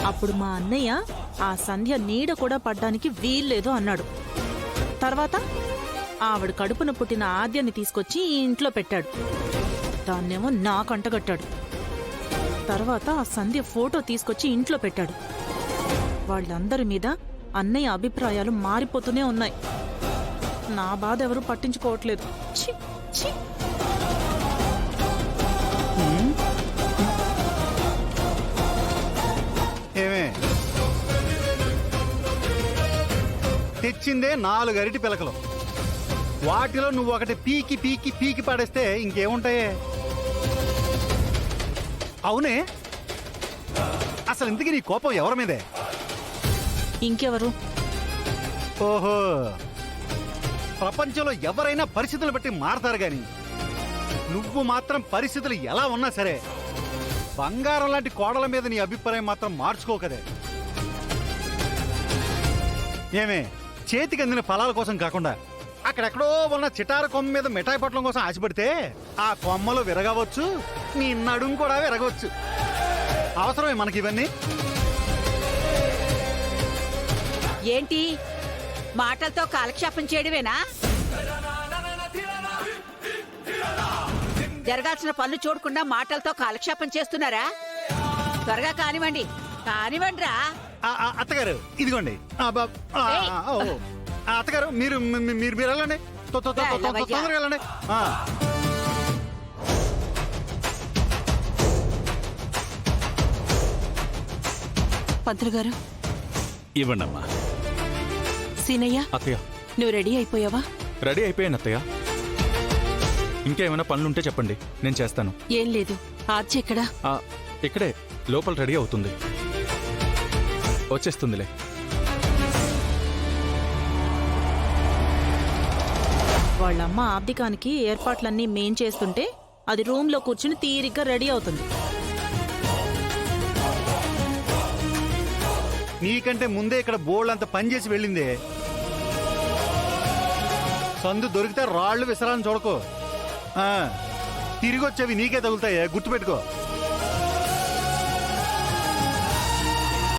అప్పుడు మా అన్నయ్య ఆ సంధ్య నీడ కూడా పడ్డానికి వీల్లేదు అన్నాడు. తర్వాత ఆవిడ కడుపున పుట్టిన ఆద్యాన్ని తీసుకొచ్చి ఈ ఇంట్లో పెట్టాడు. దాన్నేమో నాకు అంటగట్టాడు. తర్వాత ఆ సంధ్య ఫోటో తీసుకొచ్చి ఇంట్లో పెట్టాడు. వాళ్ళందరి మీద అన్నయ్య అభిప్రాయాలు మారిపోతూనే ఉన్నాయి. నా బాధ ఎవరూ పట్టించుకోవట్లేదు. ఛీ, ఛీ. ఏమే తెచ్చిందే 4 అరటి పిలకలు. వాటిలో నువ్వు ఒకటి పీకి పీకి పీకి పడేస్తే ఇంకేముంటాయే? అవునే, అసలు ఇంతకీ నీ కోపం ఎవరి మీదే? ఇంకెవరు? ఓహో, ప్రపంచంలో ఎవరైనా పరిస్థితులు బట్టి మారతారు గాని నువ్వు మాత్రం పరిస్థితులు ఎలా ఉన్నా సరే బంగారం లాంటి కోడల మీద నీ అభిప్రాయం మాత్రం మార్చుకోకదే. ఏమే, చేతికి అందిన ఫలాల కోసం కాకుండా అక్కడెక్కడో ఉన్న చిటార కొమ్మ మీద మిఠాయి పట్లం కోసం ఆశపడితే ఆ కొమ్మలు విరగవచ్చు, నీ నడుం కూడా విరగవచ్చు. అవసరమే మనకి ఇవన్నీ? ఏంటి మాటలతో కాలక్షేపం చేయడమేనా? జరగాల్సిన పనులు చూడకుండా మాటలతో కాలక్షేపం చేస్తున్నారా? త్వరగా కానివ్వండి, కానివ్వండిరా. అత్తగారు ఇదిగోండి. అత్తగారు మీరు మీరు మీరు వెళ్ళండి, తొందరగా వెళ్ళండి. పంతులు గారు ఇవ్వండమ్మా. సీనయ్య, అత్తయ్య, నువ్వు రెడీ అయిపోయావా? రెడీ అయిపోయాను అత్తయ్య. ఇంకేమైనా పనులుంటే చెప్పండి, నేను చేస్తాను. ఏం లేదు. ఆర్చి ఎక్కడా? ఇక్కడే లోపల రెడీ అవుతుంది, వచ్చేస్తుందిలే. వాళ్ళమ్మ ఆబ్దికానికి ఏర్పాట్లన్నీ మేం చేస్తుంటే అది రూమ్ లో కూర్చుని తీరిగ్గా రెడీ అవుతుంది. నీకంటే ముందే ఇక్కడ బోల్డ్ అంత పని చేసి వెళ్ళిందే. సందు దొరికితే రాళ్లు విసరాలని చూడకో. తిరిగి వచ్చేవి నీకే తగులుతాయే, గుర్తుపెట్టుకో.